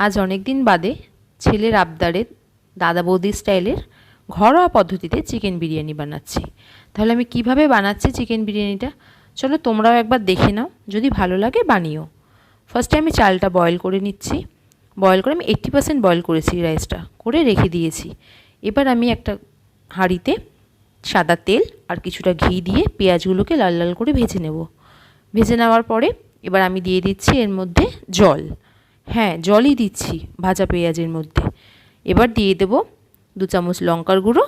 আজ অনেক দিন বাদে ছেলের আবদারে দাদা বৌদি স্টাইলের ঘরোয়া পদ্ধতিতে চিকেন বিরিয়ানি বানাচ্ছি। তাহলে আমি কিভাবে বানাচ্ছি চিকেন বিরিয়ানিটা চলো তোমরাও একবার দেখে নাও, যদি ভালো লাগে বানিও। ফার্স্টে আমি চালটা বয়েল করে নিচ্ছি। বয়েল করে আমি 80% বয়েল করেছি, রাইসটা করে রেখে দিয়েছি। এবার আমি একটা হাঁড়িতে সাদা তেল আর কিছুটা ঘি দিয়ে পেঁয়াজগুলোকে লাল লাল করে ভেজে নেব। ভেজে নেওয়ার পরে এবার আমি দিয়ে দিচ্ছি এর মধ্যে জল। হ্যাঁ, জলই দিচ্ছি ভাজা পেঁয়াজের মধ্যে। এবার দিয়ে দেব 2 চামচ লঙ্কার গুঁড়ো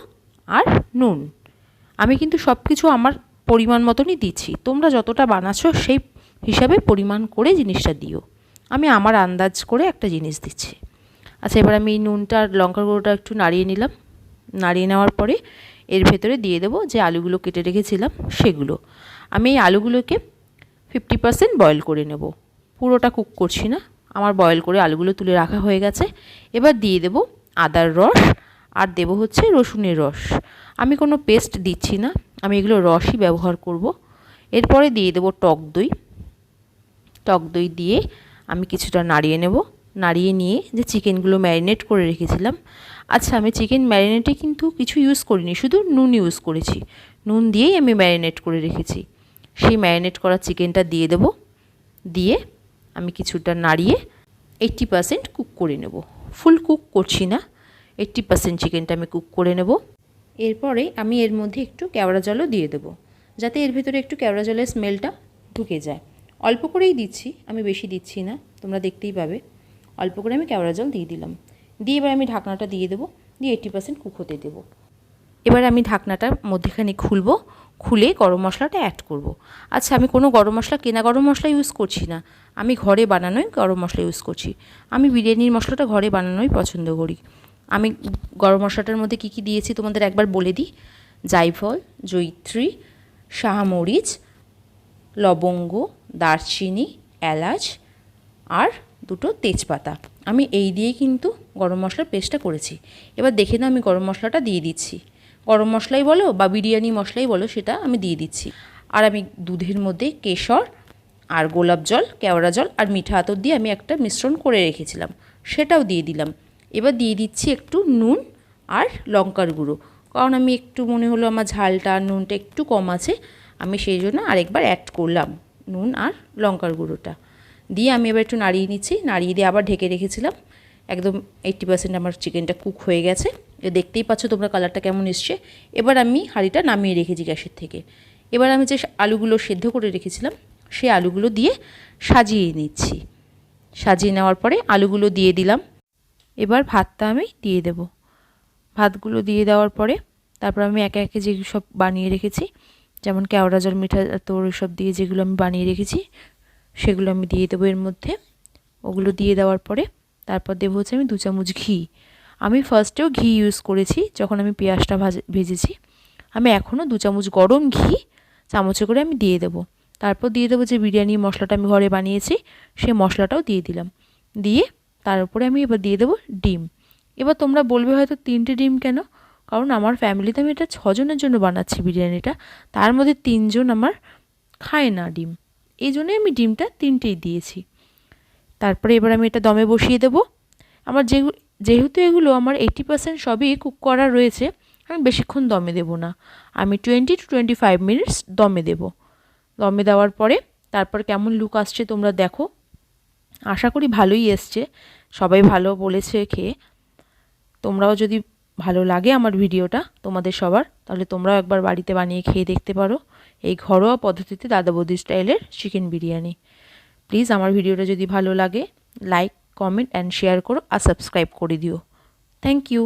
আর নুন। আমি কিন্তু সব কিছু আমার পরিমাণ মতনই দিচ্ছি, তোমরা যতটা বানাচ্ছো সেই হিসাবে পরিমাণ করে জিনিসটা দিও। আমি আমার আন্দাজ করে একটা জিনিস দিচ্ছি। আচ্ছা, এবার আমি নুনটা আর লঙ্কার গুঁড়োটা একটু নাড়িয়ে নিলাম। নাড়িয়ে নেওয়ার পরে এর ভেতরে দিয়ে দেবো যে আলুগুলো কেটে রেখেছিলাম সেগুলো। আমি এই আলুগুলোকে 50% বয়েল করে নেব, পুরোটা কুক করছি না। আমার বয়েল করে আলুগুলো তুলে রাখা হয়ে গেছে। এবার দিয়ে দেব আদার রস আর দেব হচ্ছে রসুনের রস। আমি কোনো পেস্ট দিচ্ছি না, আমি এগুলো রসই ব্যবহার করব। এরপরে দিয়ে দেব টক দই। টক দই দিয়ে আমি কিছুটা নাড়িয়ে নেব। নাড়িয়ে নিয়ে যে চিকেনগুলো ম্যারিনেট করে রেখেছিলাম, আচ্ছা আমি চিকেন ম্যারিনেটে কিন্তু কিছু ইউজ করিনি, শুধু নুন ইউজ করেছি। নুন দিয়েই আমি ম্যারিনেট করে রেখেছি। সেই ম্যারিনেট করা চিকেনটা দিয়ে দেব। দিয়ে আমি কিছুটা নাড়িয়ে 80% কুক করে নেব। ফুল কুক করছি না, 80% চিকেনটা আমি কুক করে নেব। এরপরে আমি এর মধ্যে একটু কেওড়া জলও দিয়ে দেব, যাতে এর ভেতরে একটু কেওড়া জলের স্মেলটা ঢুকে যায়। অল্প করেই দিচ্ছি, আমি বেশি দিচ্ছি না, তোমরা দেখতেই পাবে। অল্প করে আমি কেওড়া জল দিয়ে দিলাম। দিয়ে এবার আমি ঢাকনাটা দিয়ে দেবো, দিয়ে 80% কুক হতে দেবো। এবার আমি ঢাকনাটা মধ্যেখানে খুলবো, খুলে গরম মশলাটা অ্যাড করব। আচ্ছা, আমি কোনো গরম মশলা, কেনা গরম মশলা ইউজ করছি না, আমি ঘরে বানানোই গরম মশলা ইউজ করছি। আমি বিরিয়ানির মশলাটা ঘরে বানানোই পছন্দ করি। আমি গরম মশলাটার মধ্যে কী কী দিয়েছি তোমাদের একবার বলে দিই। জায়ফল, জয়িত্রী, শাহমরিচ, লবঙ্গ, দারচিনি, এলাচ আর 2টো তেজপাতা। আমি এই দিয়েই কিন্তু গরম মশলার পেস্টটা করেছি। এবার দেখে নাও, আমি গরম মশলাটা দিয়ে দিচ্ছি। গরম মশলাই বলো বা বিরিয়ানি মশলাই বলো, সেটা আমি দিয়ে দিচ্ছি। আর আমি দুধের মধ্যে কেশর আর গোলাপ জল, কেওড়া জল আর মিঠা আতর দিয়ে আমি একটা মিশ্রণ করে রেখেছিলাম, সেটাও দিয়ে দিলাম। এবার দিয়ে দিচ্ছি একটু নুন আর লঙ্কার গুঁড়ো, কারণ আমি একটু মনে হলো আমার ঝালটা আর নুনটা একটু কম আছে, আমি সেই জন্য আরেকবার অ্যাড করলাম নুন আর লঙ্কার গুঁড়োটা। দিয়ে আমি এবার একটু নাড়িয়ে নিচ্ছি। নাড়িয়ে দিয়ে আবার ঢেকে রেখেছিলাম। একদম 80% আমার চিকেনটা কুক হয়ে গেছে, দেখতেই পাচ্ছ তোমরা কালারটা কেমন এসছে। এবার আমি হাঁড়িটা নামিয়ে রেখেছি গ্যাসের থেকে। এবার আমি যে আলুগুলো সেদ্ধ করে রেখেছিলাম সেই আলুগুলো দিয়ে সাজিয়ে নিচ্ছি। সাজিয়ে নেওয়ার পরে আলুগুলো দিয়ে দিলাম। এবার ভাতটা আমি দিয়ে দেব। ভাতগুলো দিয়ে দেওয়ার পরে তারপর আমি একে একে যেগুলো সব বানিয়ে রেখেছি, যেমন কেওড়া জল, মিঠা তোর সব দিয়ে যেগুলো আমি বানিয়ে রেখেছি সেগুলো আমি দিয়ে দেবো এর মধ্যে। ওগুলো দিয়ে দেওয়ার পরে তারপর দেবো হচ্ছে আমি 2 চামচ ঘি। আমি ফার্স্টেও ঘি ইউজ করেছি যখন আমি পেঁয়াজটা ভেজেছি। আমি এখনও 2 চামচ গরম ঘি চামচে করে আমি দিয়ে দেবো। তারপর দিয়ে দেবো যে বিরিয়ানি মশলাটা আমি ঘরে বানিয়েছি, সেই মশলাটাও দিয়ে দিলাম। দিয়ে তার উপরে আমি এবার দিয়ে দেবো ডিম। এবার তোমরা বলবে হয়তো 3টে ডিম কেন, কারণ আমার ফ্যামিলিতে আমি এটা 6 জনের জন্য বানাচ্ছি বিরিয়ানিটা, তার মধ্যে 3 জন আমার খায় না ডিম, এই জন্যই আমি ডিমটা 3টেই দিয়েছি। তারপরে এবার আমি এটা দমে বসিয়ে দেব। আমার যেহেতু এগুলো আমার 80% সবই কুক করা রয়েছে, আমি বেশিক্ষণ দমে দেব না, আমি 20 to 25 মিনিটস দমে দেব। দমে দেওয়ার পরে তারপর কেমন লুক আসছে তোমরা দেখো। আশা করি ভালোই এসছে, সবাই ভালো বলেছে খেয়ে। তোমরাও যদি ভালো লাগে আমার ভিডিওটা তোমাদের সবার, তাহলে তোমরাও একবার বাড়িতে বানিয়ে খেয়ে দেখতে পারো এই ঘরোয়া পদ্ধতিতে দাদা বৌদি স্টাইলের চিকেন বিরিয়ানি। প্লিজ আমার ভিডিওটা যদি ভালো লাগে লাইক, কমেন্ট অ্যান্ড শেয়ার করো আর সাবস্ক্রাইব করে দিও। Thank you.